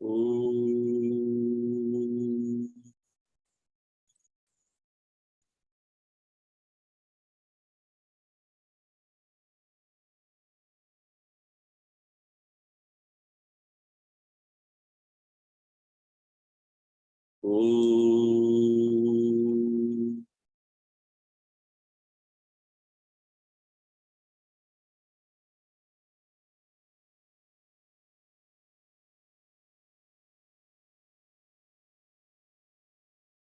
Om. Om.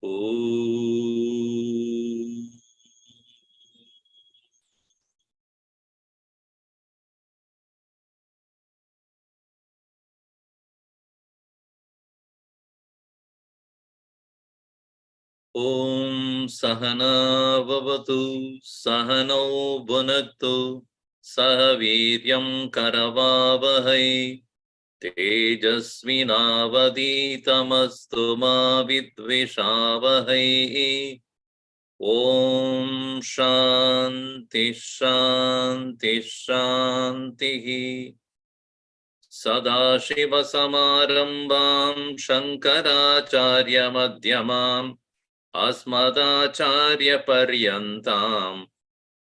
Om. Om Sahana Vavatu Sahano Bhunaktu Sahaviryam Karavavahai Tejasvinavaditamastu ma vidvishavahai. Om Shanti Shanti Shanti. Sadashiva Samarambam Shankaracharya Madhyamam Asmadacharya Paryantam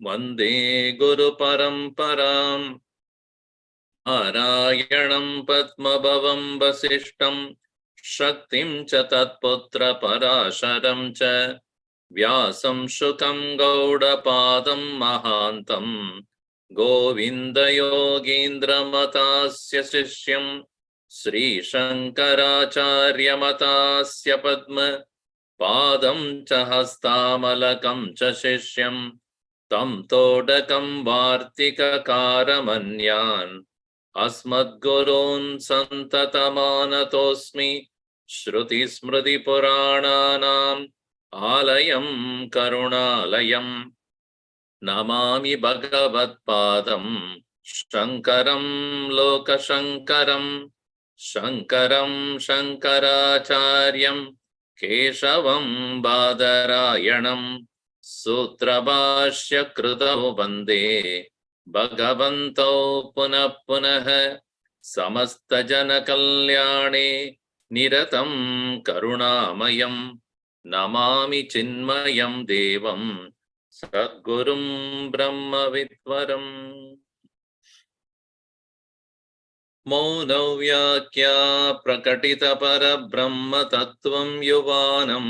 Vande Guru Paramparam. Narayanam Padmabhavam Vasishtam Shaktim cha Tatputra Parasharam cha Vyasam Shukam Gaudapadam Mahantam Govinda Yogindra Matasya Sishyam Sri Shankaracharya Matasya Padma Padam cha Hastamalakam cha Sishyam Tam Todakam Vartika Karamanyan Asmadgurun Santatamanatosmi Shruti Smriti Purananam Alayam Karunalayam Namami Bhagavat Padam Shankaram Lokashankaram Shankaram Shankaracharyam Keshavam Badarayanam Sutrabhashya Krutau Vande Bhagavanto Punah Punah Samasta Jana Kalyane Niratam Karunamayam Namami Chinmayam Devam Sadgurum Brahma Vidvaram. Mauna Vyakya Prakatita Para Brahma Tattvam Yuvanam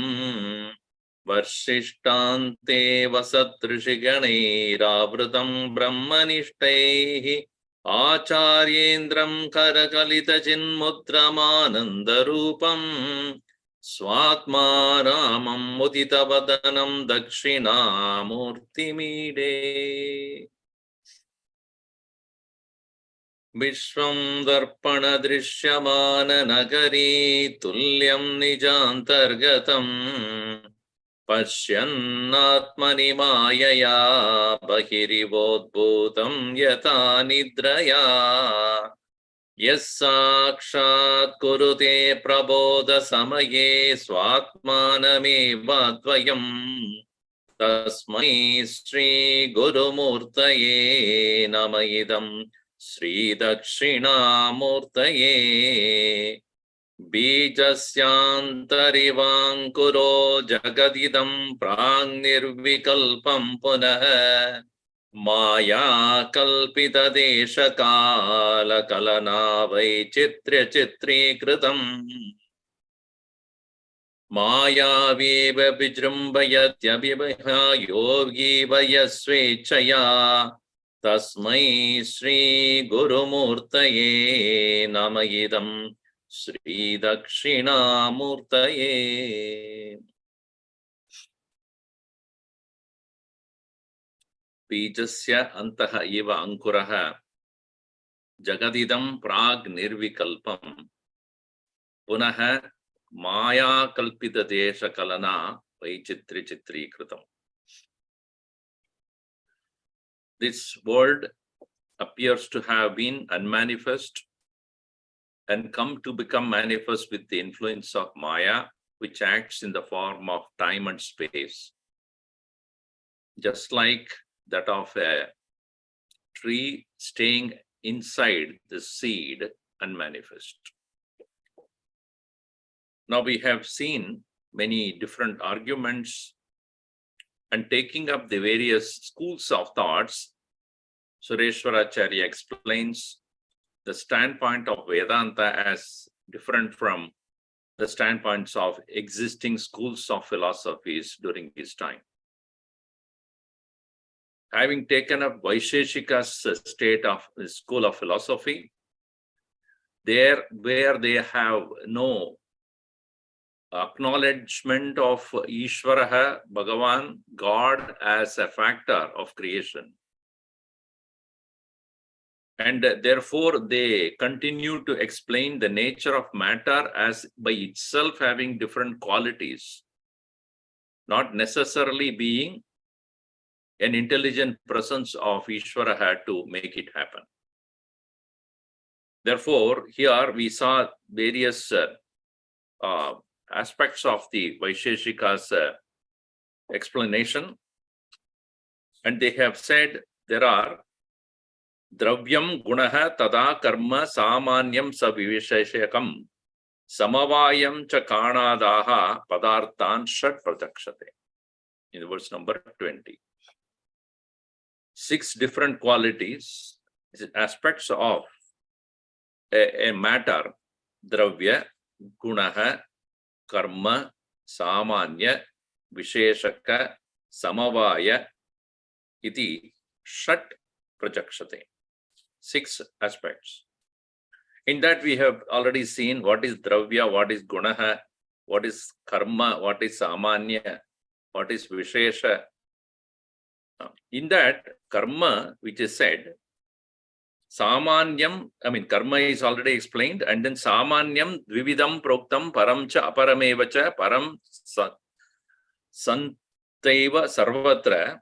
Varshishthante Vasatrishiganayiravrutam Brahmanishthaihi Acharyendram Karakalita Chinmudramanandarupam Swatmaramam Muditavadanam Dakshinamoorty Mide. Vishwam Darpana Drishyamana Nagari Tulyam Nijantargatam Pashyannatmani Mayaya Bahirivodbhutam Yata Nidraya Yasakshat Kurute Prabodha Samaye Swatmaname Vadvayam Tasmai Sri Guru Murtaye Namayidam Sri Dakshinamurtaye Bijasyantarivankuro Jagadidam Prang Nirvikalpam Punah Maya Kalpita Desha Kala Kalana Vaichitrya Chitri Kritam Maya Viva Vijrambayatya Vivaha Yogi Vayasvechaya Tasmai Sri Guru Murtaye Namayidam Sri Dakshinamurtaye. Bijasya antaha eva ankuraha jagadidam prag nirvikalpam punaha maya kalpita desha kalana vaichitri chitri kritam. This world appears to have been unmanifest and come to become manifest with the influence of Maya, which acts in the form of time and space, just like that of a tree staying inside the seed unmanifest. Now we have seen many different arguments and taking up the various schools of thoughts. Sureshwaracharya explains the standpoint of Vedanta as different from the standpoints of existing schools of philosophies during his time. Having taken up Vaisheshika's state of school of philosophy, there where they have no acknowledgement of Ishvaraha, Bhagavan, God as a factor of creation. And therefore, they continue to explain the nature of matter as by itself having different qualities, not necessarily being an intelligent presence of Ishvara to make it happen. Therefore, here we saw various aspects of the Vaisheshika's explanation, and they have said there are Dravyam Gunaha Tada Karma Samanyam Savivisheshakam Samavayam Cha Kanadaha Padarthan Shat Prajakshate. In verse number 20. 6 different qualities, aspects of a matter: Dravya, Gunaha, Karma, Samanya, Visheshaka, Samavaya, iti Shat Prajakshate. 6 aspects. In that we have already seen what is Dravya, what is Gunaha, what is Karma, what is Samanya, what is Vishesha. In that karma, which is said, Samanyam, karma is already explained, and then Samanyam Dvividam Proktam Paramcha Aparamevacha Param Santaiva Sarvatra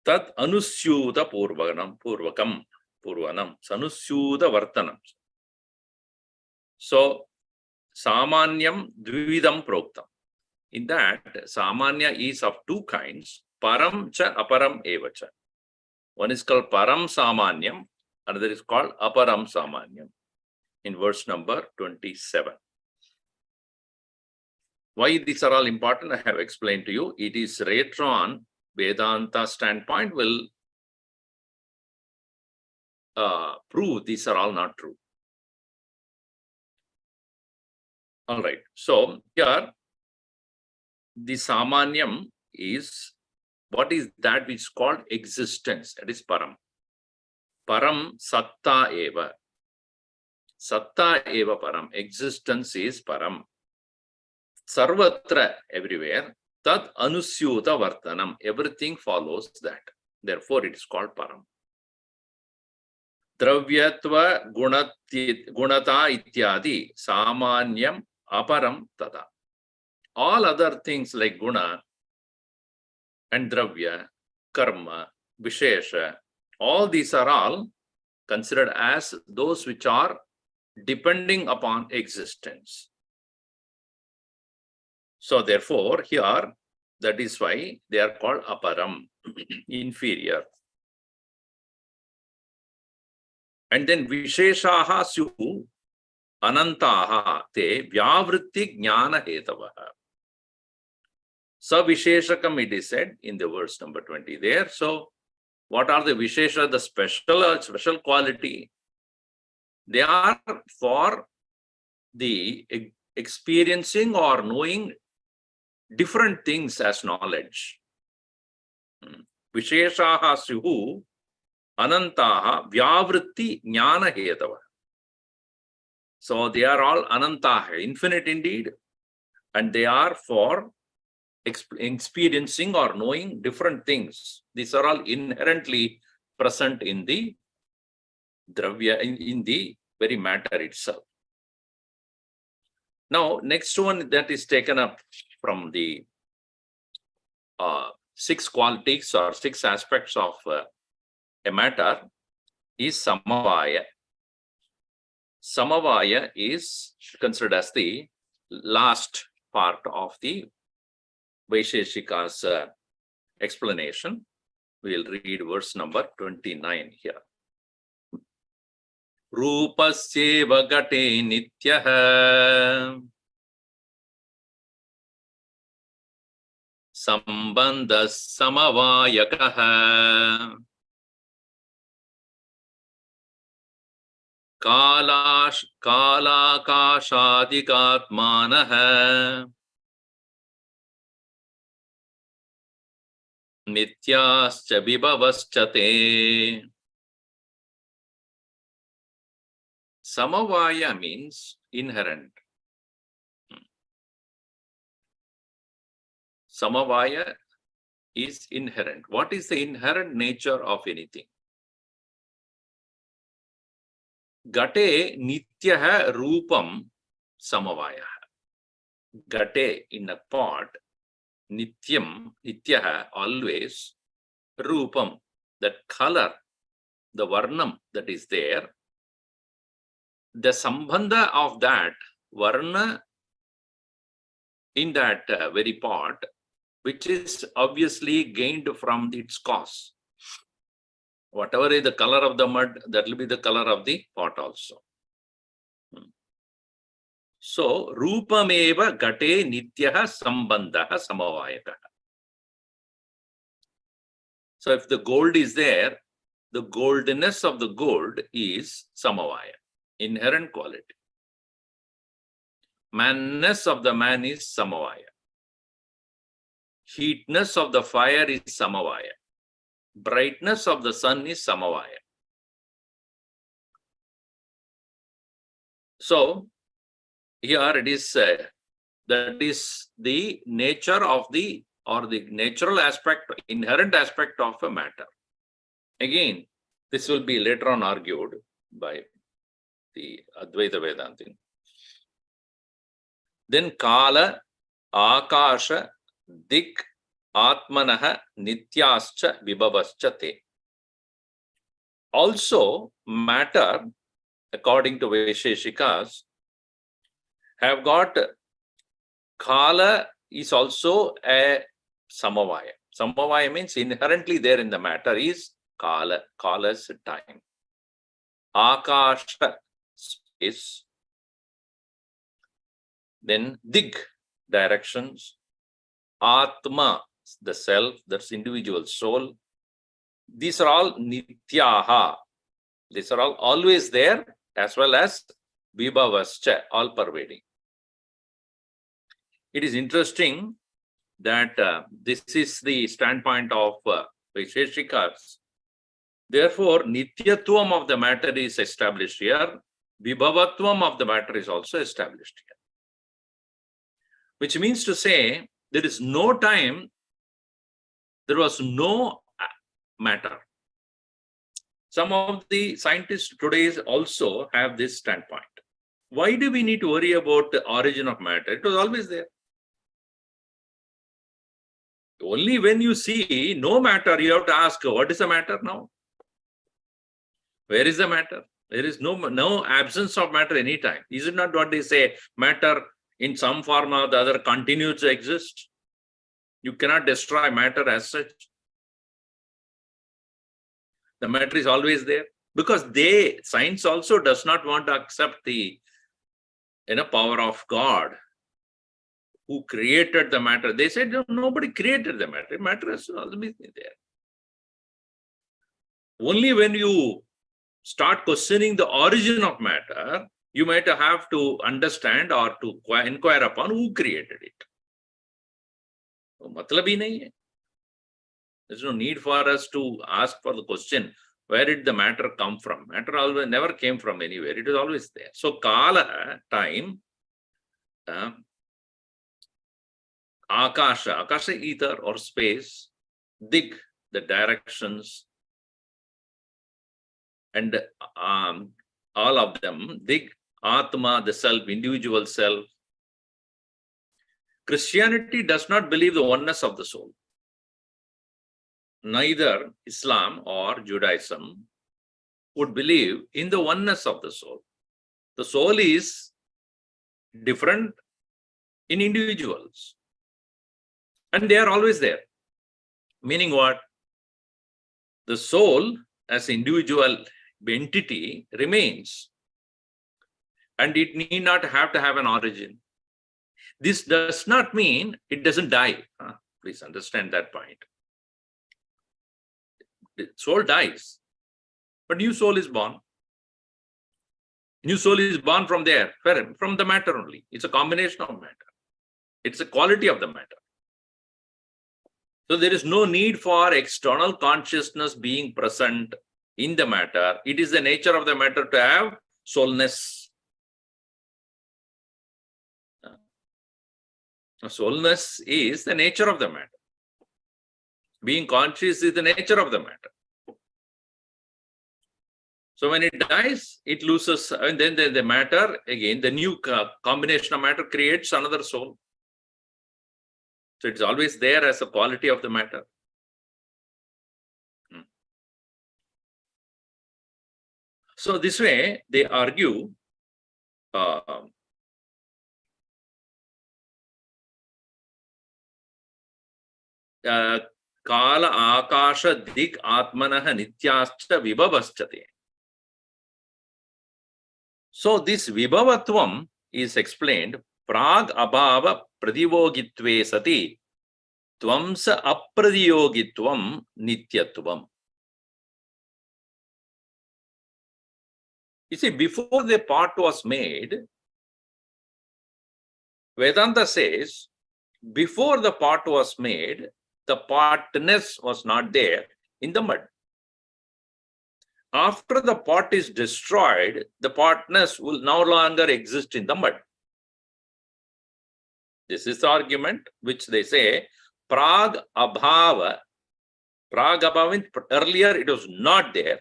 Tat Anusyuta Purvanam Sanusyuta Vartanam. So Samanyam Dvividam Proktam. In that, Samanya is of 2 kinds. Param cha aparam evacha. One is called Param Samanyam, another is called Aparam Samanyam in verse number 27. Why these are all important, I have explained to you. It is later on, Vedanta standpoint will prove these are all not true. All right. So here, the Samanyam is what is that which is called existence, that is Param. Param Satta Eva. Satta Eva Param. Existence is Param. Sarvatra, everywhere. Tat Anusyuta Vartanam. Everything follows that. Therefore, it is called Param. Dravyatva Gunata Ityadi Samanyam Aparam Tada. All other things like Guna and Dravya, Karma, Vishesha, all these are all considered as those which are depending upon existence. So therefore, here, that is why they are called Aparam, inferior. And then Visheshaha Syu Anantaha Te Vyavritti Jnana Hetavaha. Savisheshakam, it is said in the verse number 20 there. So, what are the Vishesha, the special quality? They are for the experiencing or knowing different things as knowledge. Visheshaha Syuhu Anantaha Vyavritti Jnana Hetava. So, they are all Anantaha, infinite indeed, and they are for experiencing or knowing different things. These are all inherently present in the Dravya, in the very matter itself. Now, next one that is taken up from the 6 qualities or 6 aspects of a matter is Samavaya. Samavaya is considered as the last part of the Vaisheshika's explanation. We will read verse number 29 here. Rupasyeva gate nityaha Sambandha samavayakaha. Kalakashadikatmanaha. Nityascha vibhavascha te. Samavaya means inherent. Samavaya is inherent. What is the inherent nature of anything? Gate nityaha rupam samavaya. Gate in a pot, nityam, nityaha, always, rupam, that color, the varnam that is there, the sambandha of that varna in that very pot, which is obviously gained from its cause. Whatever is the color of the mud, that will be the color of the pot also. So, rupameva gate nityaha sambandha samavayakaha. So, if the gold is there, the goldness of the gold is samavaya, inherent quality. Manness of the man is samavaya. Heatness of the fire is samavaya. Brightness of the sun is samavaya. So, here it is, that is the nature of the, or the natural aspect, inherent aspect of a matter. Again, this will be later on argued by the Advaita Vedantin. Then Kala, Akasha, Dik, Atmanaha, Nityascha, Vibhavascha te. Also, matter, according to Vaisheshikas, have got Kala is also a samavaya. Samavaya means inherently there in the matter is Kala, Kala's time. Akasha, space. Then Dig, directions. Atma, the self, that's individual soul. These are all Nityaha. These are all always there, as well as Vibhavascha, all pervading. It is interesting that this is the standpoint of Vaisheshikas. Therefore, Nityatvam of the matter is established here. Vibhavatvam of the matter is also established here. Which means to say, there is no time, there was no matter. Some of the scientists today also have this standpoint. Why do we need to worry about the origin of matter? It was always there. Only when you see no matter, you have to ask, what is the matter now? Where is the matter? There is no absence of matter anytime. Is it not what they say? Matter in some form or the other continues to exist. You cannot destroy matter as such. The matter is always there. Because science also does not want to accept the power of God who created the matter. They said nobody created the matter. Matter has always been there. Only when you start questioning the origin of matter, you might have to understand or to inquire upon who created it. Matlab hi nahi hai. There's no need for us to ask for the question, where did the matter come from? Matter always never came from anywhere. It is always there. So Kala, time, Akasha, Akasha, ether or space, Dig, the directions, and all of them, Dig, Atma, the self, individual self. Christianity does not believe the oneness of the soul. Neither Islam or Judaism would believe in the oneness of the soul. The soul is different in individuals. And they are always there. Meaning what? The soul as individual entity remains. And it need not have to have an origin. This does not mean it doesn't die. Please understand that point. The soul dies, but new soul is born. New soul is born from there, from the matter only. It's a combination of matter. It's a quality of the matter. So there is no need for external consciousness being present in the matter. It is the nature of the matter to have soulness. Soulness is the nature of the matter. Being conscious is the nature of the matter. So when it dies, it loses, and then the matter, again, the new combination of matter creates another soul. So it's always there as a quality of the matter. So this way, they argue Kala Akasha Dik Atmanaha Nityascha Vibhavaschate. So this Vibhavatvam is explained Prag Abhava Pradivogitve Sati Tvamsa Apradiyogitvam Nityatvam. You see, before the pot was made, Vedanta says, before the pot was made, the partness was not there in the mud. After the pot is destroyed, the partness will no longer exist in the mud. This is the argument which they say, Prag Abhava. Prag Abhava means earlier it was not there.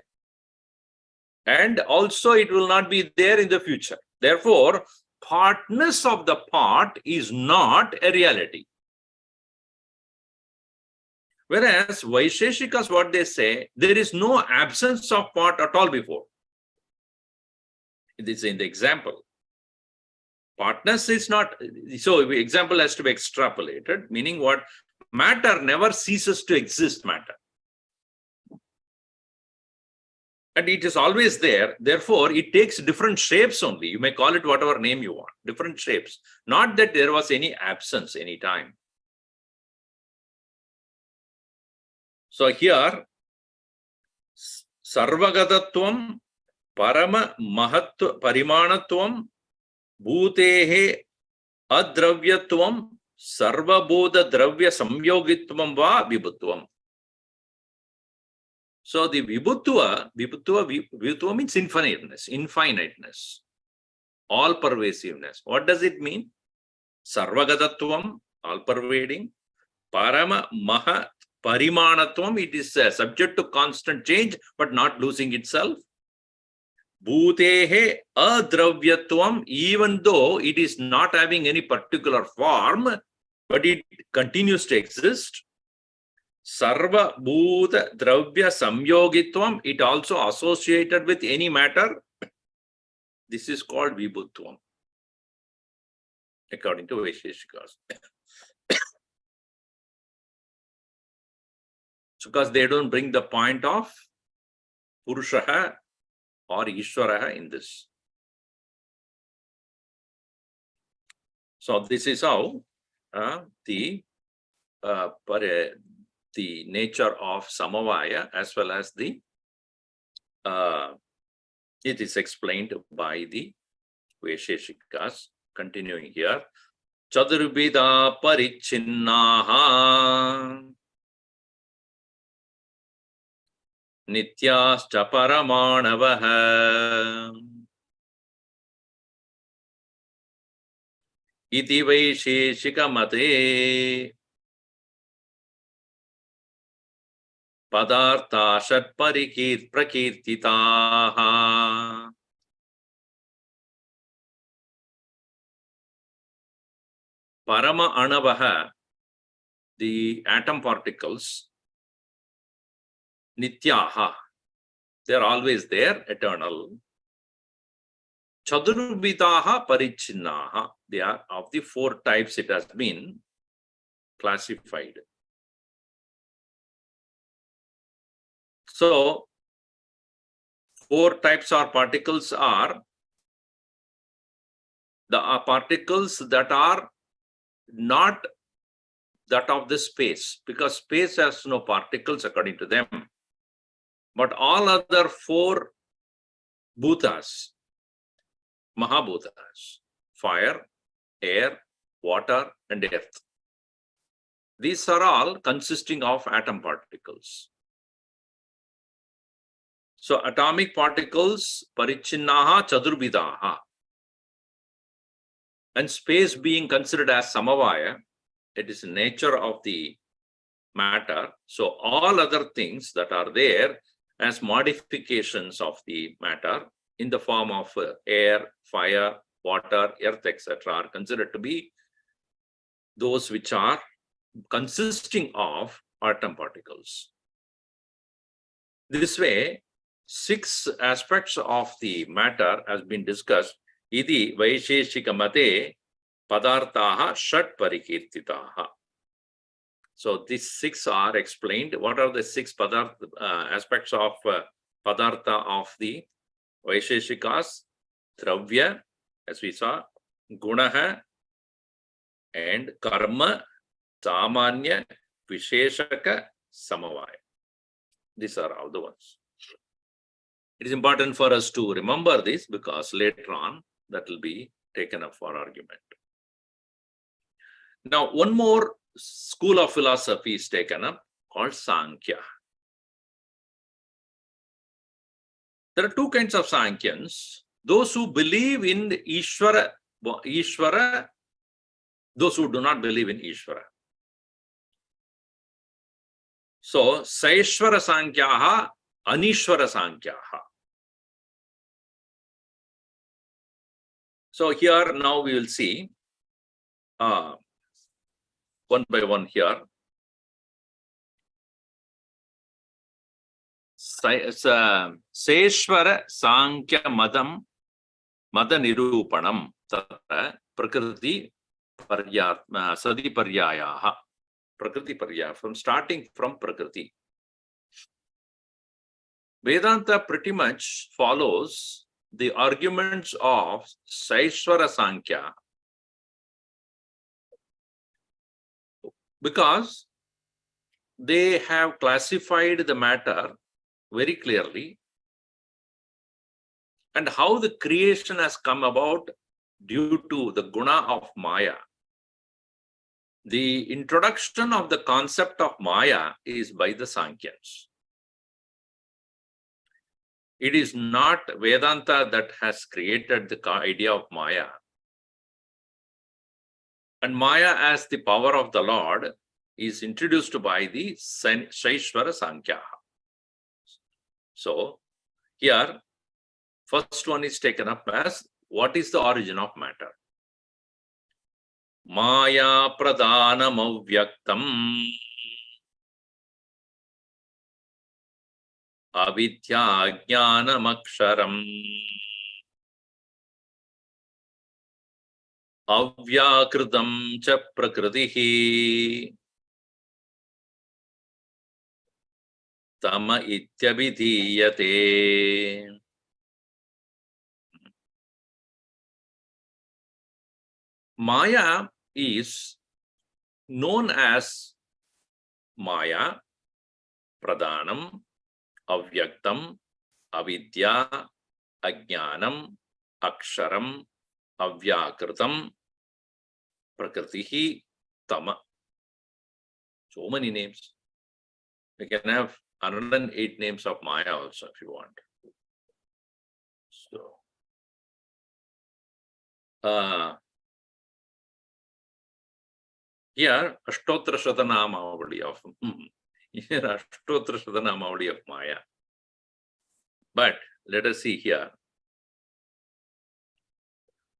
And also it will not be there in the future. Therefore, partness of the pot is not a reality. Whereas Vaisheshikas, what they say, there is no absence of pot at all before. It is in the example. Partness is not, so the example has to be extrapolated, meaning what? Matter never ceases to exist, matter. And it is always there. Therefore, it takes different shapes only. You may call it whatever name you want, different shapes. Not that there was any absence any time. So here, Sarvagatatvam, Parama Mahatva, Parimanatvam, Bhutehe Adravyatvam, Sarvabodha Dravya Samyogitvam Va Vibhutvam. So the Vibhutva means infiniteness, all pervasiveness. What does it mean? Sarvagatatvam, all pervading. Parama Mahat Parimanatvam, it is subject to constant change, but not losing itself. Bhutehe Adravyatvam, even though it is not having any particular form, but it continues to exist. Sarva Bhuta Dravya Samyogitvam, it also associated with any matter. This is called Vibhutvam, according to Vaisheshikas. Because they don't bring the point of Purushaha or Ishvaraha in this. So this is how the nature of Samavaya as well as the it is explained by the Vaisheshikas. Continuing here, Chadurbida Parichinnaha Nityascha Paramanavaha Iti Vaisheshika Mate Padartha Shat Prakirtitaha. Parama Anavaha, the atom particles, Nityaha, they are always there, eternal. Chadurbitaha Parichinnaha, they are of the four types it has been classified. So, four types of particles are the particles that are not that of the space, because space has no particles according to them. But all other four bhutas, mahabhutas, fire, air, water, and earth, these are all consisting of atom particles. So atomic particles, parichinnaha chadurvidaha, and space being considered as samavaya, it is the nature of the matter. So all other things that are there as modifications of the matter in the form of air, fire, water, earth, etc., are considered to be those which are consisting of atom particles. This way, 6 aspects of the matter has been discussed. Idi Vaisheshika Mate Padarthaha Shat Parikirtitaha. So these 6 are explained. What are the 6 aspects of Padartha of the Vaisheshikas? Dravya, as we saw, Gunaha, and Karma, Samanya, Visheshaka, Samavaya. These are all the ones. It is important for us to remember this because later on that will be taken up for argument. Now, one more school of philosophy is taken up called Sankhya. There are 2 kinds of Sankhyans. Those who believe in Ishvara, those who do not believe in Ishvara. So, Saishvara Sankhyaha, Anishvara Sankhyaha. So here now we will see one by one here. Saishvara Sankhya Madam Mada Nirupanam Tatra Prakriti Sadi Paryayaha. Prakriti Paryaya, from starting from Prakriti. Vedanta pretty much follows the arguments of Saishvara Sankhya because they have classified the matter very clearly and how the creation has come about due to the guna of Maya. The introduction of the concept of Maya is by the Sankhyans. It is not Vedanta that has created the idea of Maya. And Maya as the power of the Lord is introduced by the Saishvara Sankhya. So here, first one is taken up as what is the origin of matter? Maya pradhanam avyaktam avidya jnanam aksharam avyakritam cha prakritihi tama ityabhidhiyate. Maya is known as Maya, Pradhanam, Avyaktam, Avidya, Ajnanam, Aksharam, Avyakritam, Prakritihi, Tama. So many names. We can have 108 names of Maya also if you want. So, here, Ashtotra Shatanamavali of Maya. But let us see here.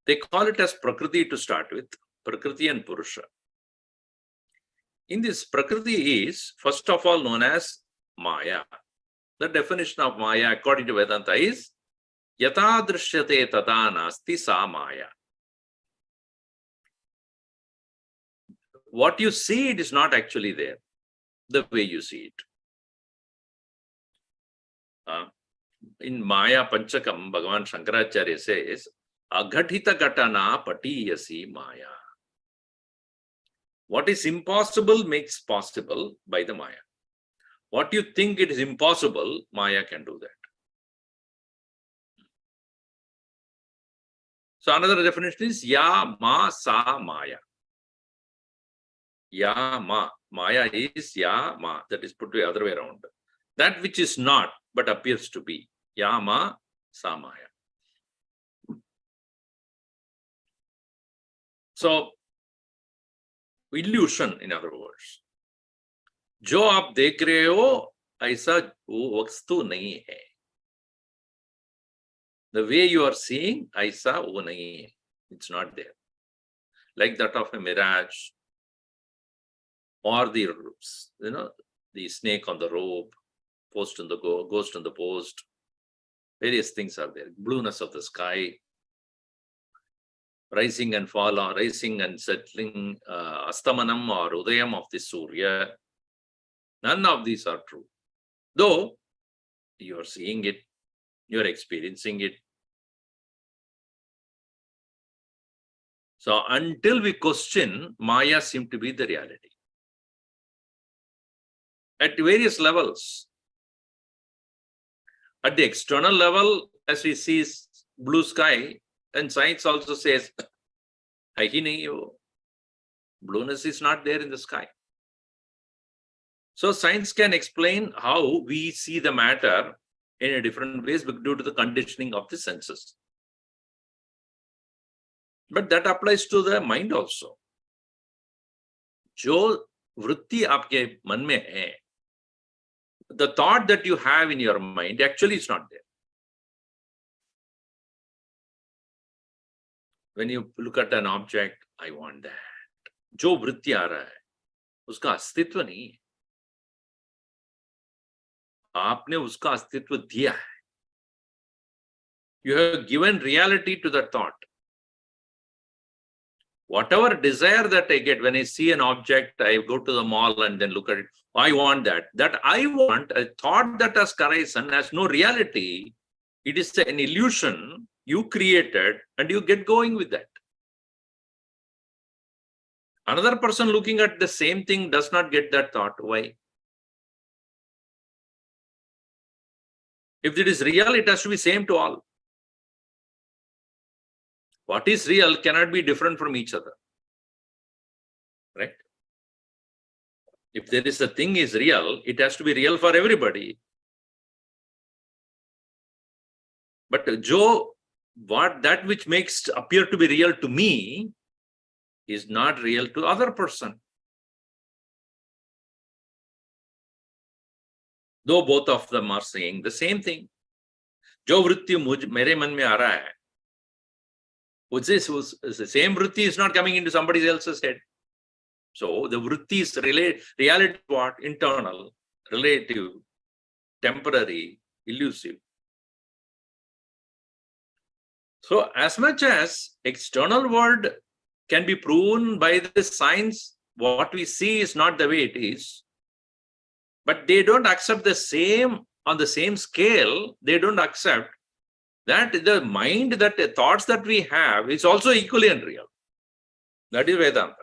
They call it as Prakriti to start with, Prakriti and Purusha. In this, Prakriti is first of all known as Maya. The definition of Maya according to Vedanta is Yata Drishyate Tata Nasti Sa Maya. What you see, it is not actually there, the way you see it. In Maya Panchakam, Bhagavan Shankaracharya says, Aghatita Gatana Patiyasi Maya. What is impossible makes possible by the Maya. What you think it is impossible, Maya can do that. So another definition is Ya Ma Sa Maya. Ya Ma. Maya is Ya Ma. That is put the other way around. That which is not but appears to be. Ya Ma Sa Maya. So illusion, in other words. जो आप देख रहे हो ऐसा वो वस्तु नहीं है. The way you are seeing ऐसा वो नहीं है. It's not there. Like that of a mirage, or the the snake on the rope, ghost in the post. Various things are there. Blueness of the sky, rising and fall, or rising and settling, astamanam or udayam of the Surya. None of these are true. Though you are seeing it, you are experiencing it. So until we question, Maya seems to be the reality. At various levels. At the external level, as we see blue sky, and science also says, blueness is not there in the sky. So science can explain how we see the matter in a different ways due to the conditioning of the senses. But that applies to the mind also. जो वृत्ति आपके मन में है, the thought that you have in your mind actually is not there. When you look at an object, I want that. जो वृत्ति आ रहा है, उसका अस्तित्व नहीं है. आपने उसका अस्तित्व दिया है. You have given reality to that thought. Whatever desire that I get when I see an object, I go to the mall and then look at it. I want that. That I want, a thought that has arisen has no reality. It is an illusion you created and you get going with that. Another person looking at the same thing does not get that thought. Why? If it is real, it has to be same to all. What is real cannot be different from each other. Right? If there is a thing is real, it has to be real for everybody. But that which makes appear to be real to me is not real to other person. Though both of them are saying the same thing. जो वृत्ति मेरे मन में आ रहा है, the same vritti is not coming into somebody else's head. So the vritti is reality what? Internal, relative, temporary, elusive. So as much as external world can be proven by the science, what we see is not the way it is. But they don't accept the same, on the same scale, they don't accept that the mind, that the thoughts that we have is also equally unreal. That is Vedanta.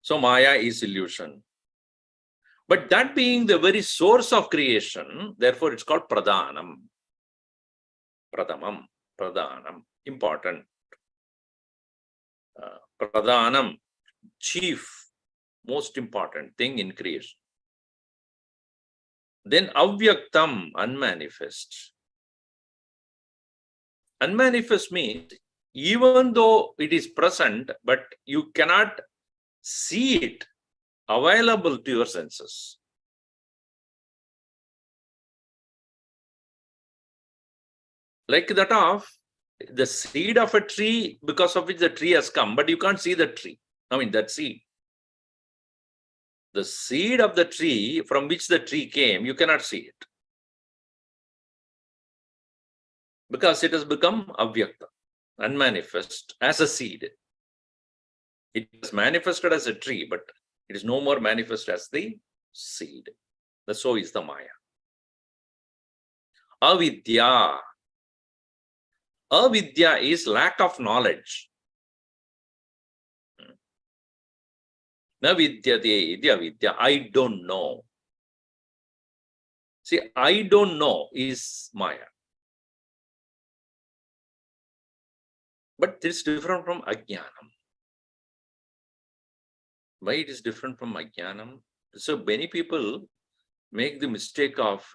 So Maya is illusion. But that being the very source of creation, therefore it's called Pradhanam. Pradhamam, Pradhanam, important. Pradhanam, chief, most important thing in creation. Then avyaktam, unmanifest. Unmanifest means even though it is present, but you cannot see it available to your senses. Like that of the seed of a tree, because of which the tree has come, but you can't see the tree. That seed. The seed of the tree from which the tree came, you cannot see it. Because it has become avyakta, unmanifest, as a seed. It is manifested as a tree, but it is no more manifest as the seed. So is the Maya. Avidya. Avidya is lack of knowledge. Na vidyate iti avidya. I don't know. See, I don't know is Maya. But this is different from ajnanam. Why it is different from ajnanam? So many people make the mistake of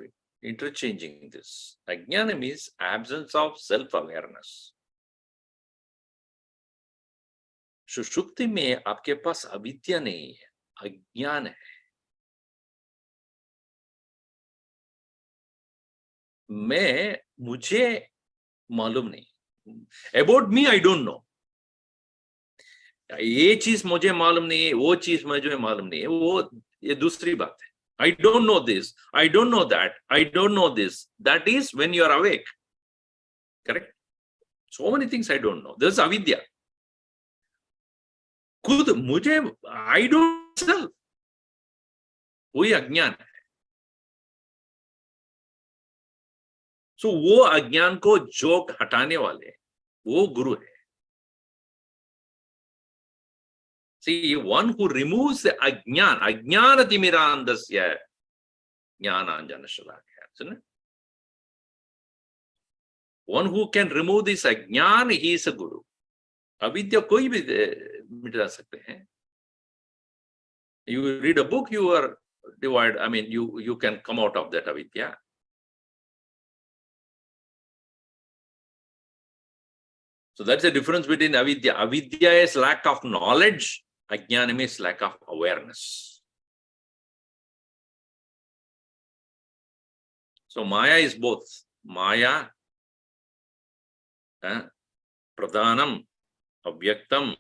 interchanging this. Ajnanam is absence of self-awareness. सुषुप्ति में आपके पास अविद्या नहीं है, अज्ञान है. मुझे मालूम नहीं. About me, I don't know. ये चीज मुझे मालूम नहीं है, वो चीज मुझे मालूम नहीं है, वो ये दूसरी बात है. I don't know this, I don't know that, I don't know this. That is when you are awake. Correct? So many things I don't know. This is avidya. खुद मुझे I don't self. वही अज्ञान है. So वो अज्ञान को जो हटाने वाले वो गुरु है. See, one who removes the ajnanatimirandasya jnananjanashalakya. Isn't it? One who can remove this ajnan, he is a guru. Avidya koi bhi mita sakte hain. You read a book, you are divided. I mean, you can come out of that avidya. So that's the difference between avidya. Avidya is lack of knowledge. Ajnanam is lack of awareness. So Maya is both. Maya, pradhanam, avyaktam,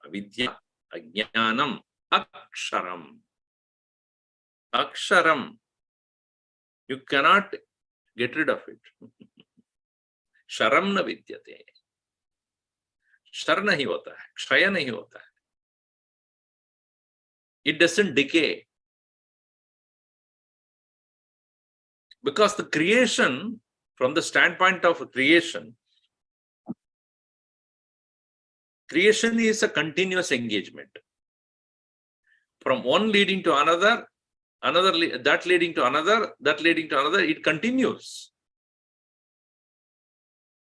avidya, ajnanam, aksharam. Aksharam, you cannot get rid of it. Sharam na vidyate. Shar nahi hota hai, kshaya nahi hota hai. It doesn't decay. Because the creation, from the standpoint of creation, creation is a continuous engagement. From one leading to another, that leading to another, that leading to another, it continues.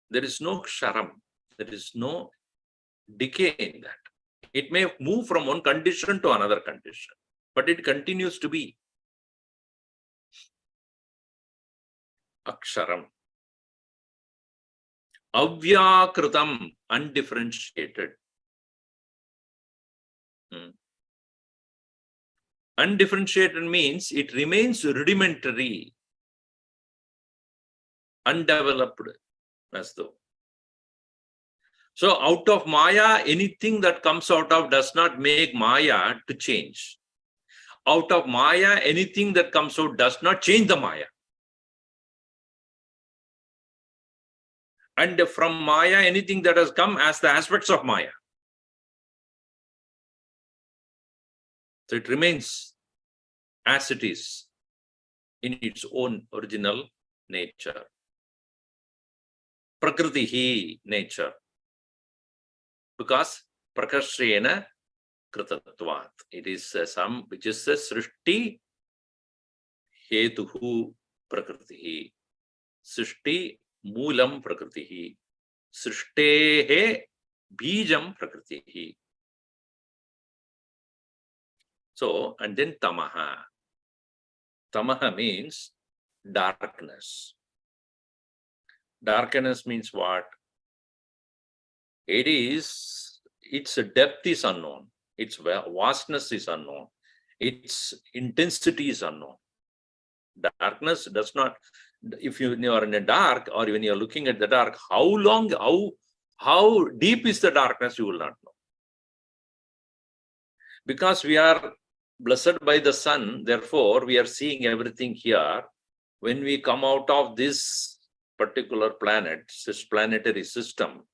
There is no ksharam. There is no decay in that. It may move from one condition to another condition, but it continues to be. Aksharam. Avyakritam, undifferentiated. Undifferentiated means it remains rudimentary, undeveloped, as though. So out of Maya, anything that comes out of does not make Maya to change. Out of Maya, anything that comes out does not change the Maya. And from Maya, anything that has come as the aspects of Maya. So it remains as it is in its own original nature. Prakritihi, nature. Because prakashrena kritatvat. It is some which is a srishti hetuhu prakritihi. Srishti moolam prakritihi. Srishtehe bijam prakritihi. So, and then tamaha. Tamaha means darkness. Darkness means what? Its depth is unknown. Its vastness is unknown. Its intensity is unknown. Darkness does not, if you are in a dark or when you are looking at the dark, how long, how deep is the darkness, you will not know. Because we are blessed by the sun, therefore we are seeing everything here. When we come out of this particular planet, this planetary system,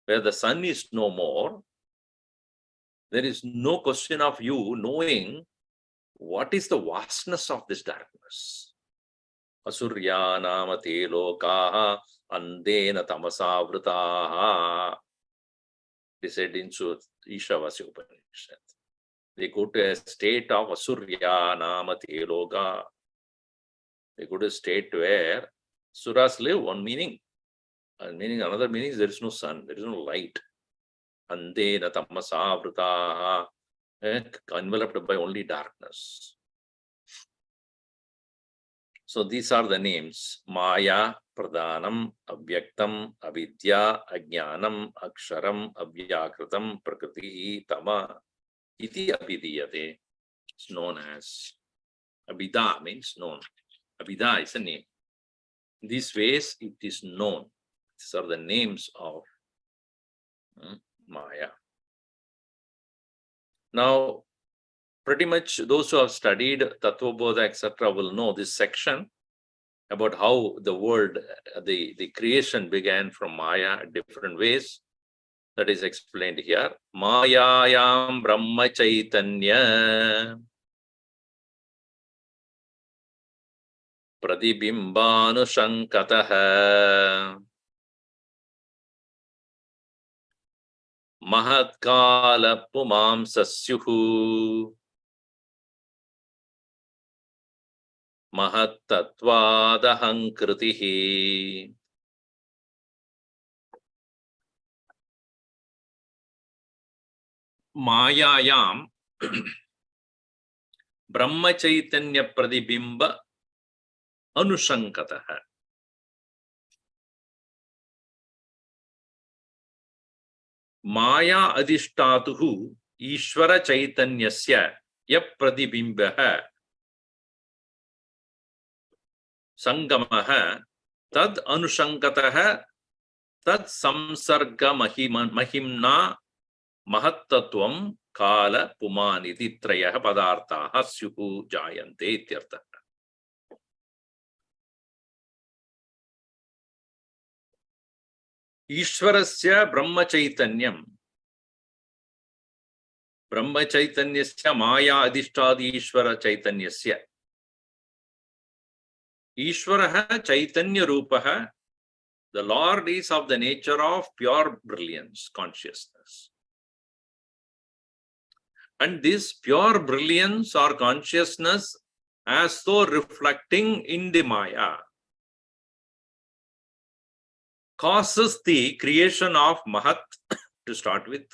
where the sun is no more, there is no question of you knowing what is the vastness of this darkness. Asurya namate lokaha andena tamasa vritaha. He said in Ishavasya Upanishad. They go to a state of Asurya Namate Loga. They go to a state where Suras live, one meaning. Meaning, another meaning is there is no sun, there is no light. Ande na tamasa vrita, enveloped by only darkness. So these are the names: Maya, Pradhanam, Avyaktam, Avidya, Ajnanam, Aksharam, Avyakritam, Prakriti, Tama, Iti Abhidiyate. It's known as Abhida means known. Abhida is a name. In these ways, it is known. These are the names of Maya. Now, pretty much those who have studied Tattva Bodha, etc., will know this section about how the world, the creation began from Maya in different ways. That is explained here. Mayayam Brahma Chaitanya Pradibimbanushankataha Mahatkala Pumam Sasyuhu Mahattatvadahankritihi. Mayayam Brahma Chaitanya Pradibimba Anushankataha. Maya adhishtatuhu Ishvara Chaitanyasya Yap Pradibimbaha Sangamaha Tad Anushankataha Tad Samsarga Mahimna Mahattatvam Kala Pumaniti Trayaha Padarthaha Syuhu Jayante Ityartha. Ishvarasya Brahma Chaitanyam Brahma Chaitanyasya Maya Adhishtadi Ishvara Chaitanyasya Ishvaraha Chaitanya Rupaha. The Lord is of the nature of pure brilliance, consciousness. And this pure brilliance or consciousness as though reflecting in the Maya causes the creation of Mahat to start with,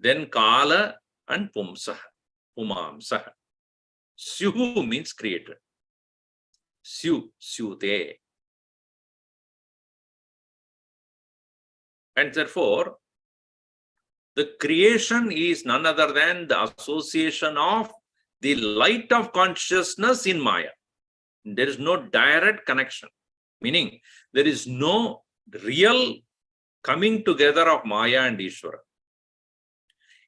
then Kala and Pumsah, Pumamsah. Syuhu means created. Syu, Syute. And therefore, the creation is none other than the association of the light of consciousness in Maya. There is no direct connection, meaning there is no real coming together of Maya and Ishvara.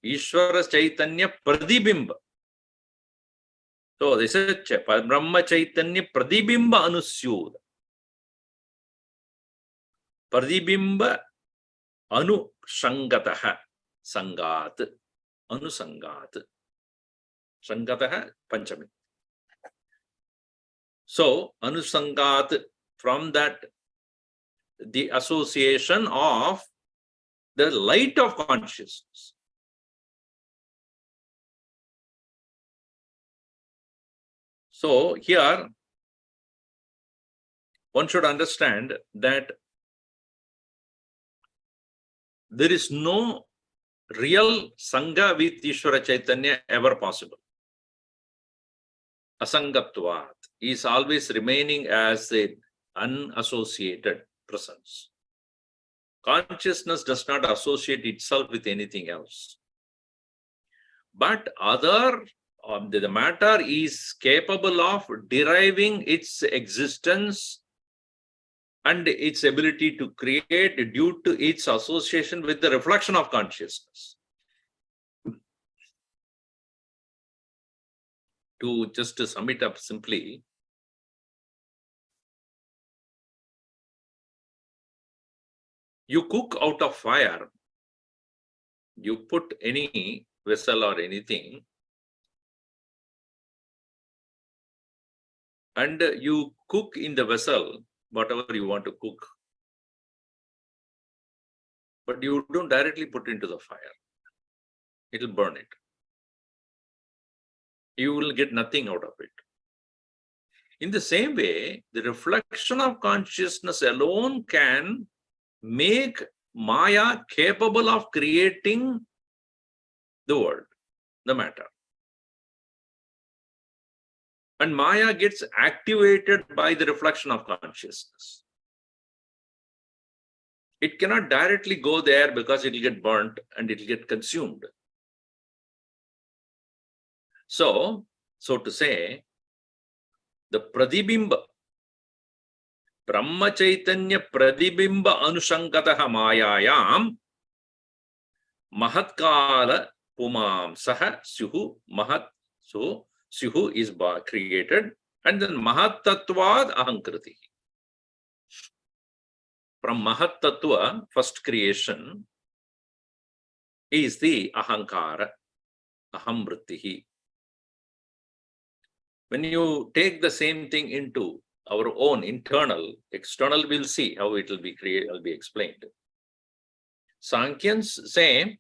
Ishvara Chaitanya Pradibimba. So this is Brahma Chaitanya Pradibimba Anusyud. Pradibimba Anushangataha. Sangat. Anusangat. Sangataha Panchami. So Anusangat, from that, the association of the light of consciousness. So here, one should understand that there is no real Sangha with Ishvara Chaitanya ever possible. Asangatvat is always remaining as an unassociated presence. Consciousness does not associate itself with anything else. But the matter is capable of deriving its existence and its ability to create due to its association with the reflection of consciousness. Just to sum it up simply, you cook out of fire, you put any vessel or anything, and you cook in the vessel whatever you want to cook, but you don't directly put into the fire. It will burn it. You will get nothing out of it. In the same way, the reflection of consciousness alone can make Maya capable of creating the world, the matter. And Maya gets activated by the reflection of consciousness. It cannot directly go there because it will get burnt and it will get consumed. So to say, the Pradibimba, Brahma Chaitanya Pradibimba Anusankataha Mayayam Mahatkala Pumam Saha Syuhu Mahat. So Syuhu is created, and then Mahat Tattvad Ahankriti. From Mahat Tattva, first creation, is the Ahankara, Ahamvrittihi. When you take the same thing into our own internal, external, we'll see how it will be created, will be explained. Sankyans say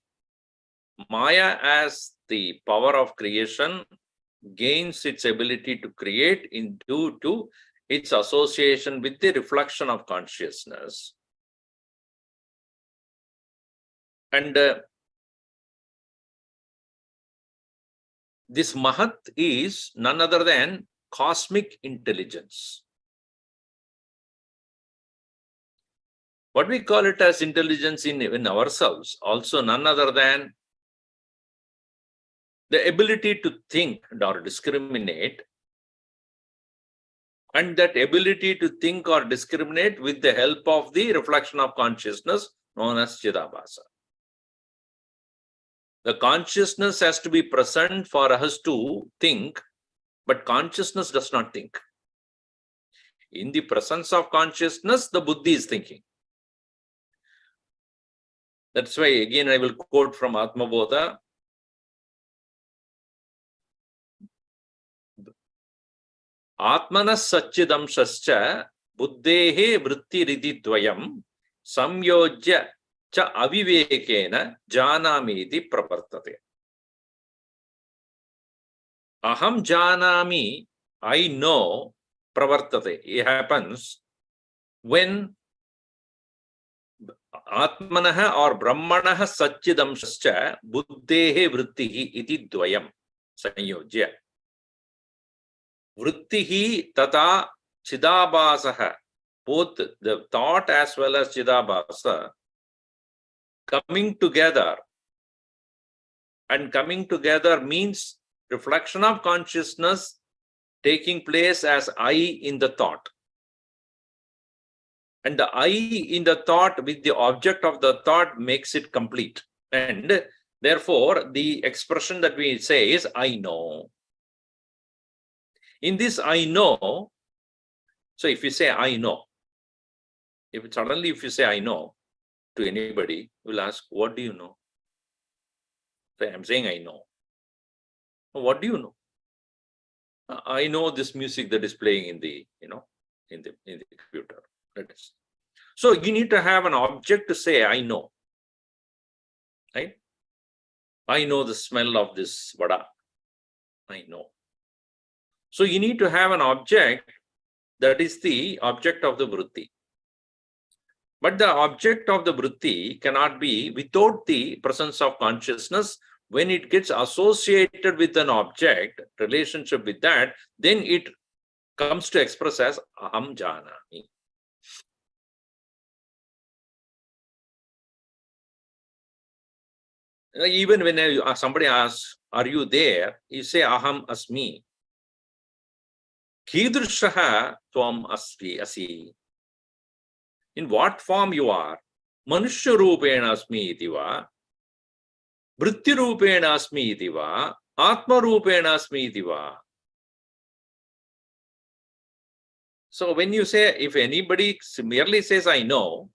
Maya as the power of creation gains its ability to create due to its association with the reflection of consciousness. And this Mahat is none other than cosmic intelligence. What we call it as intelligence in ourselves, also none other than the ability to think or discriminate, and that ability to think or discriminate with the help of the reflection of consciousness known as Chidabhasa. The consciousness has to be present for us to think, but consciousness does not think. In the presence of consciousness, the buddhi is thinking. That's why, again, I will quote from Atmabodha. Atmanas Satchidamshascha Buddhehe Vrittiridi Dvayam Samyojya Cha Avivekena Janamiti Pravartate. Aham Janami, I know, Pravartate. It happens when Atmanaha or Brahmanaha Satchidamshascha Buddhehe Vrittihi iti Dvayam Sanyojya. Vrittihi tata Chidabhasaha, both the thought as well as Chidabhasa, coming together. And coming together means reflection of consciousness taking place as I in the thought. And the I in the thought with the object of the thought makes it complete. And therefore, the expression that we say is I know. In this I know, so if you say I know, if you say I know to anybody, will ask, what do you know? So I'm saying I know. What do you know? I know this music that is playing in the, in the computer. That is. So you need to have an object to say I know. Right? I know the smell of this vada. I know. So you need to have an object that is the object of the vritti. But the object of the vritti cannot be without the presence of consciousness. When it gets associated with an object, relationship with that, then it comes to express as aham janami. Even when somebody asks, are you there? You say aham asmi. Kidrshaha tvam asi. In what form you are? Manushya rupena asmi iti va, vritti rupena asmi iti va, atma rupena asmi iti va. So when you say, if anybody merely says I know,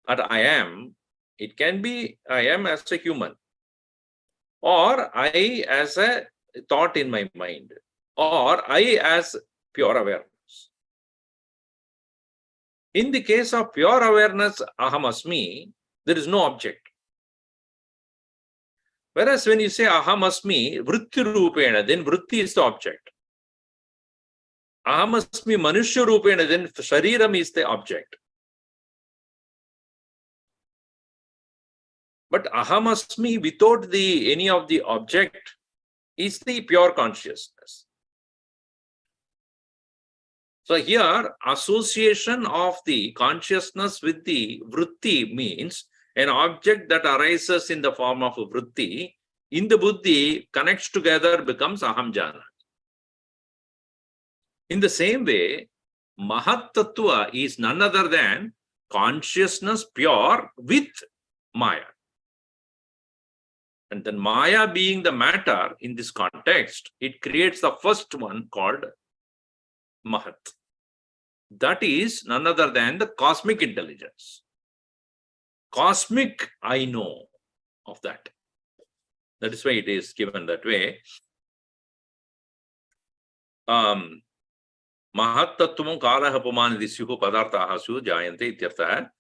or I am, it can be I am as a human, or I as a thought in my mind, or I as pure awareness. In the case of pure awareness, aham asmi, there is no object. Whereas when you say aham asmi vritti rupena, then vritti is the object. Aham asmi manushya rupena, then shariram is the object. But aham asmi without any of the object is the pure consciousness. So here, association of the consciousness with the vritti means an object that arises in the form of a vritti, in the buddhi, connects together, becomes aham jana. In the same way, mahat tattva is none other than consciousness pure with maya. And then maya being the matter in this context, it creates the first one called mahat. That is none other than the cosmic intelligence. Cosmic, I know of that. That is why it is given that way. Mahat tattvam kalaha pumanidhi syuhu padarthaha syuhu jayante ityartha.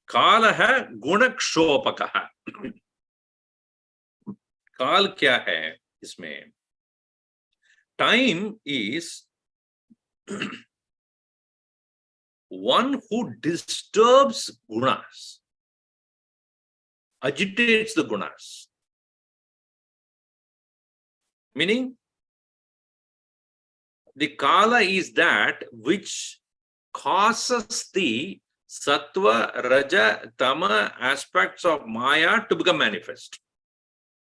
Kalaha gunakshopakaha. Kal kya hai isme? Time is one who disturbs gunas, agitates the gunas. Meaning, the kala is that which causes the sattva, raja, tama aspects of maya to become manifest.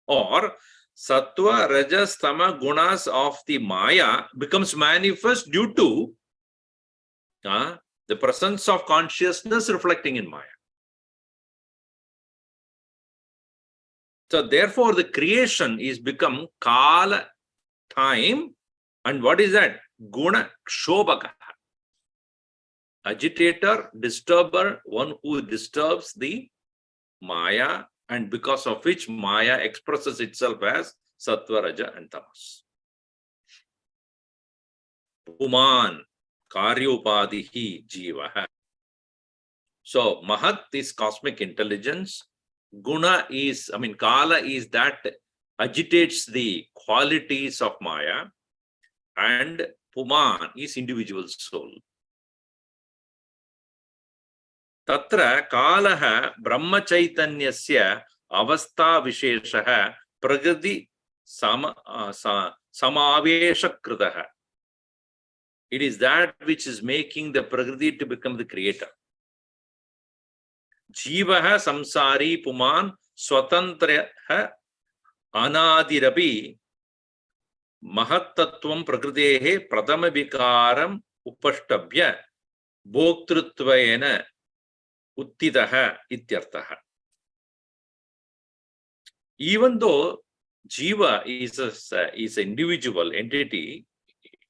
Or sattva, rajas, tama gunas of the maya becomes manifest due to the presence of consciousness reflecting in maya. So therefore, the creation is become kala, time, and what is that? Guna kshobaka. Agitator, disturber, one who disturbs the maya, and because of which maya expresses itself as sattva, raja, and tamas. Puman, karyopadihi jivaha. So mahat is cosmic intelligence. Guna is, kala is that agitates the qualities of maya, and Puman is individual soul. Tatra kalaha brahma chaitanyasya avastha visheshaha prakriti samavesha kritaha. It is that which is making the prakriti to become the creator. Jivaha samsari puman swatantraha anadirapi mahattattvam prakritehe pradama vikaram upashtabhya bhoktruttvayena uttitaha ityartaha. Even though jiva is an individual entity,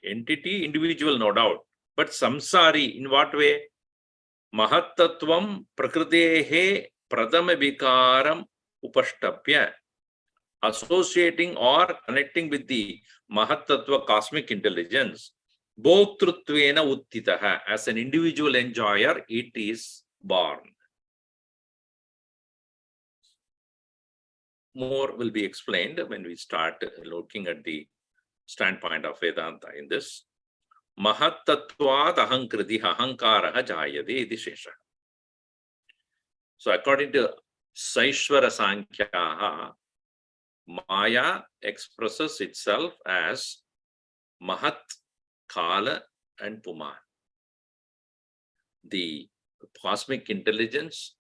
individual no doubt, but samsari in what way? Mahattattvam prakritehe pradama vikaram upashtabhya, associating or connecting with the mahattattva cosmic intelligence, bhoktruttvena uttitaha, as an individual enjoyer, it is born. More will be explained when we start looking at the standpoint of Vedanta in this. Mahattattvad ahankriti ahankaraha jayade iti shesha. So according to Saishvara Sankhyaha, maya expresses itself as mahat, kala, and puman. The cosmic intelligence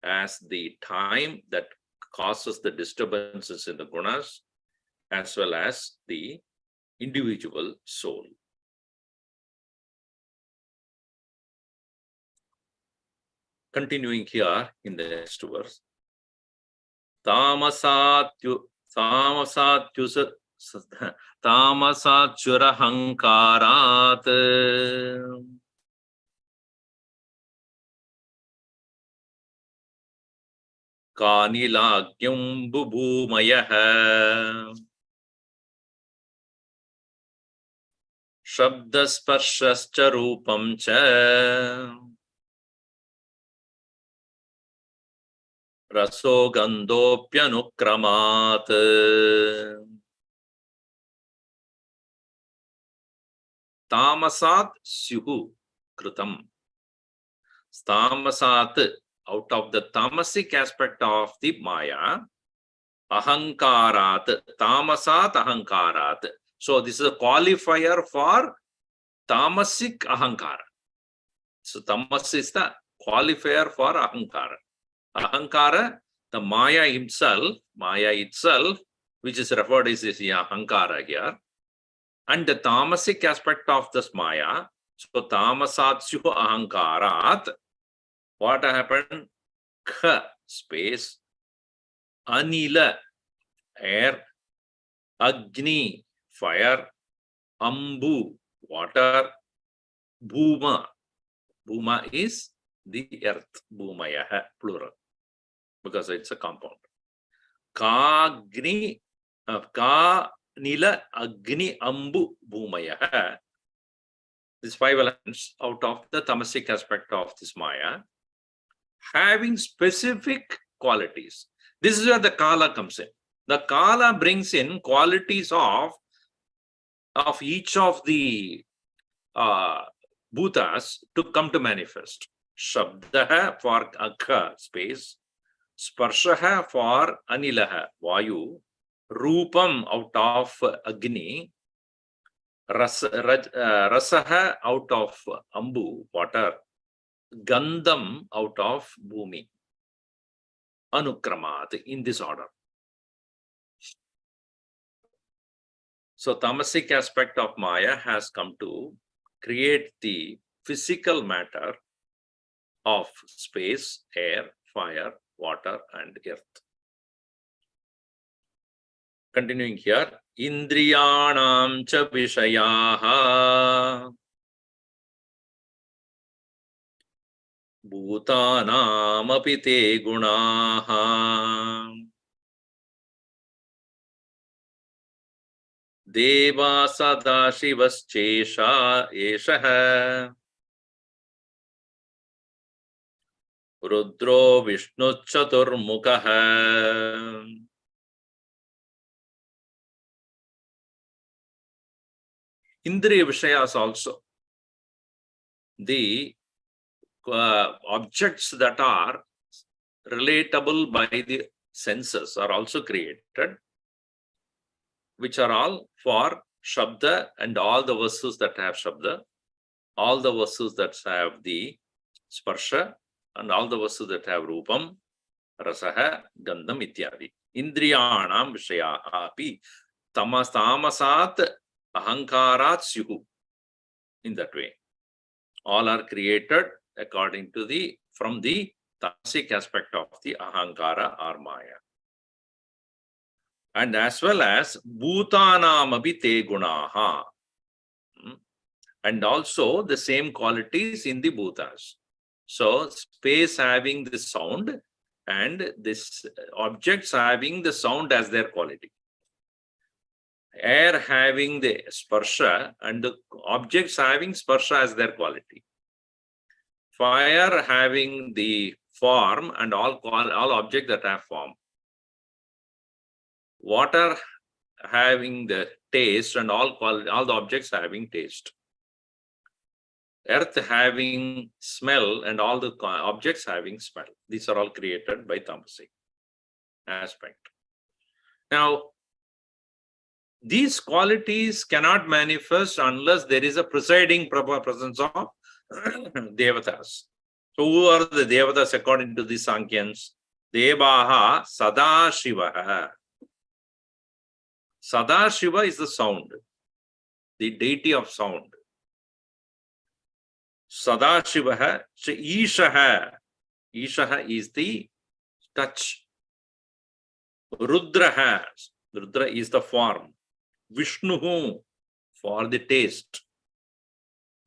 as the time that causes the disturbances in the gunas, as well as the individual soul. Continuing here in the next verse. Tamasatyurahankarat kanilagyam bubhumayah shabdasparshascha rupam cha raso gandopyanukramat. Tamasat syuhu kritam. Tamasat, out of the tamasic aspect of the Maya, ahankarat, tamasat ahankarat. So this is a qualifier for tamasic ahankara. So tamas is the qualifier for ahankara. Ahankara, the Maya itself, which is referred as the ahankara here, and the tamasic aspect of this Maya. So tamasatsu ahankarat. What happened? Kha, space, anila, air, agni, fire, ambu, water, bhuma. Bhuma is the earth, bhumaya, plural, because it's a compound. Kagni, ka, nila, agni, ambu, bhumaya. These 5 elements out of the tamasic aspect of this Maya, having specific qualities. This is where the Kala comes in. The Kala brings in qualities of each of the bhutas to come to manifest. Shabdaha for Akha, space. Sparshaha for Anilaha, Vayu. Rupam out of Agni. Rasaha out of Ambu, water. Gandham out of Bhumi. Anukramat, in this order. So tamasic aspect of Maya has come to create the physical matter of space, air, fire, water, and earth. Continuing here, Indriyanam cha vishayaha bhutanam api te gunaha deva sadashivaschesha eshaha Rudro Vishnu Chaturmukha. Indriya Vishayas also. The objects that are relatable by the senses are also created, which are all for Shabda and all the verses that have Shabda, all the verses that have the Sparsha, and all the verses that have Rupam, Rasaha, Gandham, Ityadi. Indriyanam Vishayaha api tamasat ahankarat syuhu. In that way, all are created according to from the tamasic aspect of the ahankara or Maya. And as well as bhutanam api te gunaha. And also the same qualities in the bhutas. So space having the sound and this objects having the sound as their quality. Air having the sparsha and the objects having sparsha as their quality. Fire having the form and all objects that have form. Water having the taste and all the objects having taste. Earth having smell and all the objects having smell. These are all created by tamasic aspect. Now, these qualities cannot manifest unless there is a presiding presence of devatas. So who are the devatas according to the Sankyans? Devaha Sadashivaha. Sadashiva is the sound, the deity of sound. Sadashivaha, Ishaha. Ishaha is the touch. Rudraha. Rudra is the form. Vishnuhu for the taste.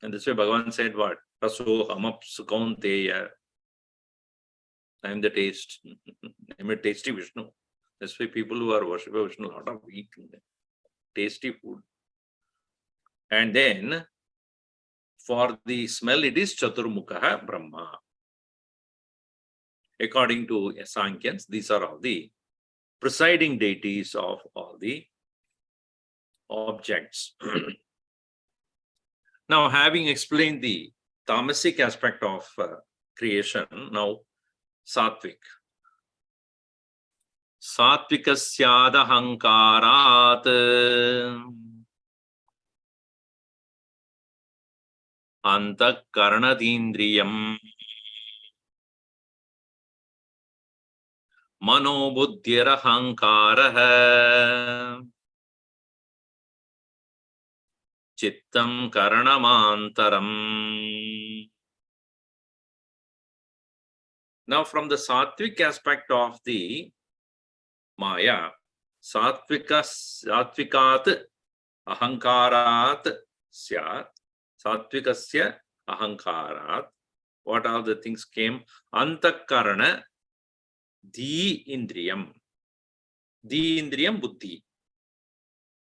And this way Bhagavan said what? Raso hamaps kaunteya. I am the taste. I am a tasty Vishnu. That's why people who are worshipping Vishnu, a lot of eating tasty food. And then for the smell, it is Chaturmukha Brahma. According to Sankhya's, these are all the presiding deities of all the objects. Now, having explained the tamasic aspect of creation, now Satvik. Satvikasyadahankarat antakaranadindriyam manobuddhirahankarah chittam karanamantaram. Now, from the sattvic aspect of the Maya, sattvikat ahankarat syat, sattvikasya ahankarat. What are the things came? Antakarana, di indriyam. Di indriyam, buddhi.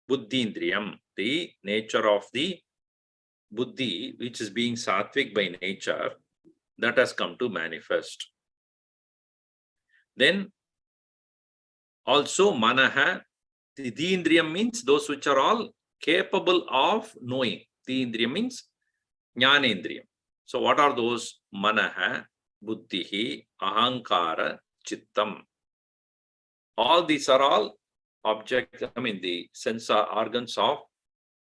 Buddhi indriyam, the nature of the buddhi, which is being sattvic by nature, that has come to manifest. Then also manaha, the indriyam means those which are all capable of knowing. The indriyam means jnanendriyam. So what are those? Manaha, buddhihi, ahankara, chittam. All these are all objects, the sense organs of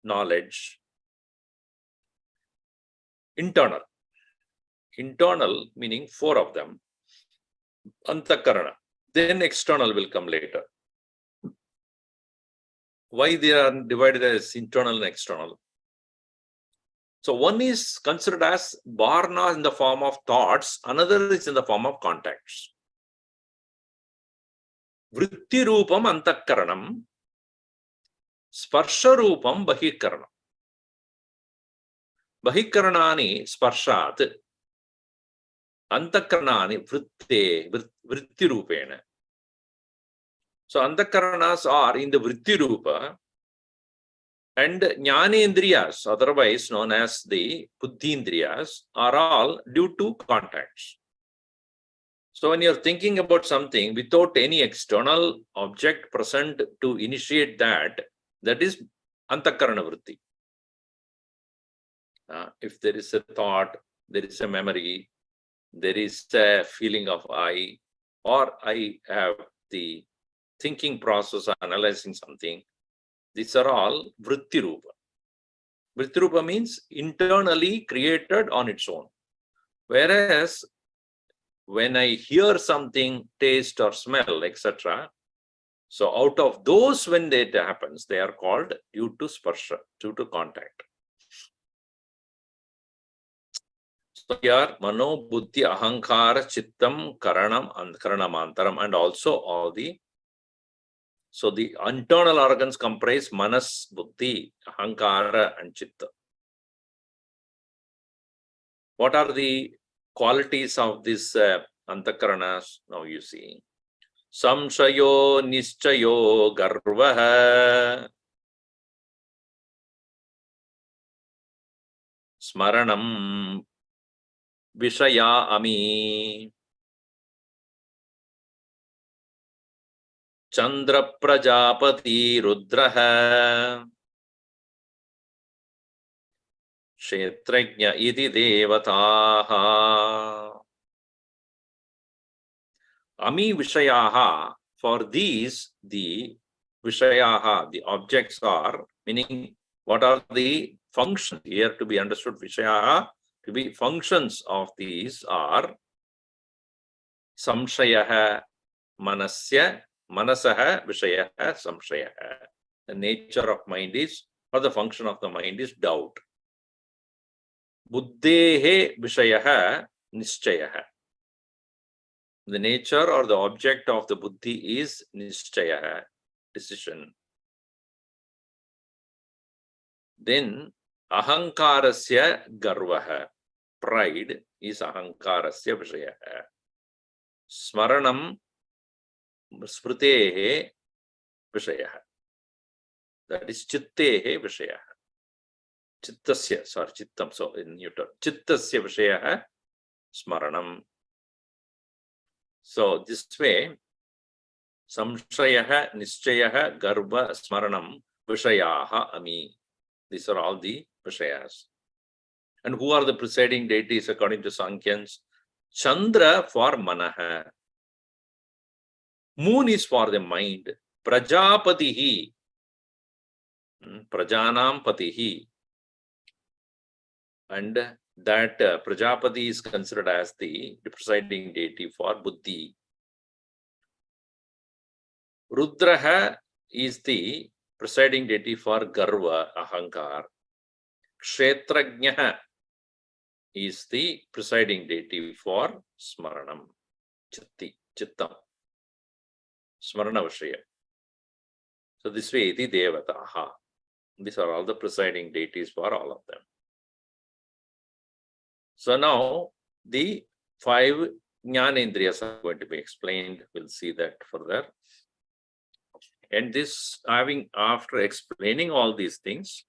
knowledge. Internal. Internal meaning 4 of them. Antakarana. Then external will come later. Why they are divided as internal and external? So one is considered as varna in the form of thoughts, another is in the form of contacts. Vritti rupam antakaranam, sparsha rupam bahikaranam. Bahikaranani sparshat, antakaranani vritti rupena. So antakaranas are in the vritti rupa, and jnanendriyas, otherwise known as the buddhindriyas, are all due to contacts. So when you're thinking about something without any external object present to initiate that, that is antakarana vritti. If there is a thought, there is a memory, there is a feeling of I, or I have the thinking process, analyzing something, these are all vritti rupa. Vritti rupa means internally created on its own. Whereas when I hear something, taste or smell, etc., so out of those, when that happens, they are called due to sparsha, due to contact. So here, mano, buddhi, ahankara, chittam, karanam, and karanamantaram, and also all the. So the internal organs comprise manas, buddhi, ahankara, and chitta. What are the qualities of these antakaranas? Now you see. Samshayo nischayo garvaha smaranam vishaya ami Chandra Prajapati Rudraha Kshetrajna iti devataha. Ami Vishayaha, for these, the Vishayaha, the objects are, meaning what are the functions here to be understood? Vishayaha, to be functions of these are Samshayaha Manasya, Manasaha Vishayaha Samshayaha. The nature of mind is, or the function of the mind is doubt. Buddhehe Vishayaha Nishchayaha. The nature or the object of the buddhi is Nishchayaha, decision. Then Ahankarasya Garvaha, pride is Ahankarasya Vishayaha. Smaranam Smritehe Vishayaha. That is Chittehe Vishayaha. Chittasya, sorry, Chittam, so in neuter. Chittasya Vishayaha Smaranam. So this way, samshayaha, nischayah, garbha, smaranam, vishayaha, ami. These are all the vishayas. And who are the presiding deities according to Sankyans? Chandra for manaha. Moon is for the mind. Prajapatihi. Prajanam patihi. And that Prajapati is considered as the presiding deity for buddhi. Rudraha is the presiding deity for garva, ahankar. Kshetrajnaha is the presiding deity for smaranam, chittam, smarana vishaya. So this way, iti devataha. These are all the presiding deities for all of them. So now the 5 jnanendriyas are going to be explained. We'll see that further. And this, after explaining all these things,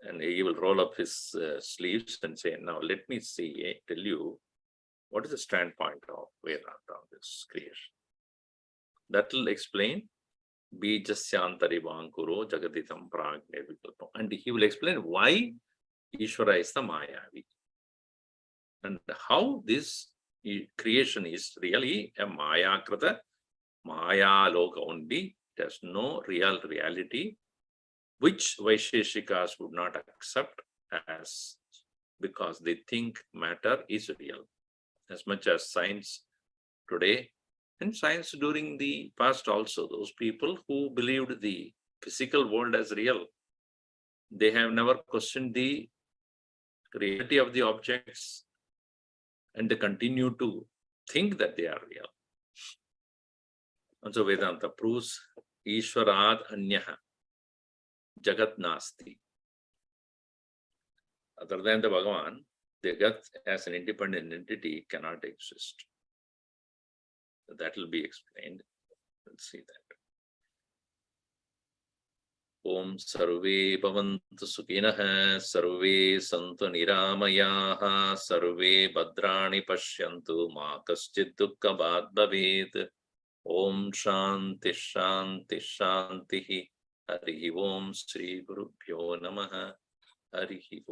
and he will roll up his sleeves and say, now let me tell you, what is the standpoint of Vedanta on this creation? That will explain Bijasyantari Vankuro Jagaditam Pragne Vikalpam. And he will explain why Ishvara is the Mayavi. And how this creation is really a Mayakrata, Maya Loka only. It has no real reality, which Vaisheshikas would not accept as, because they think matter is real. As much as science today, and science during the past also, those people who believed the physical world as real, they have never questioned the reality of the objects, and they continue to think that they are real. And so Vedanta proves Ishvarad Anyaha Jagat Nasti. Other than the Bhagavan, the Jagat as an independent entity cannot exist. So that will be explained. Let's see that. Om Sarve Bhavantu Sukhinah, Sarve Santu Niramayaha, Sarve Bhadrani Pashyantu, Ma Kaschid Dukkha Bhat Bhavet. Om Shanti Shanti Shanti. Harihi Om Sri Gurubhyo Namaha. Harihi Om.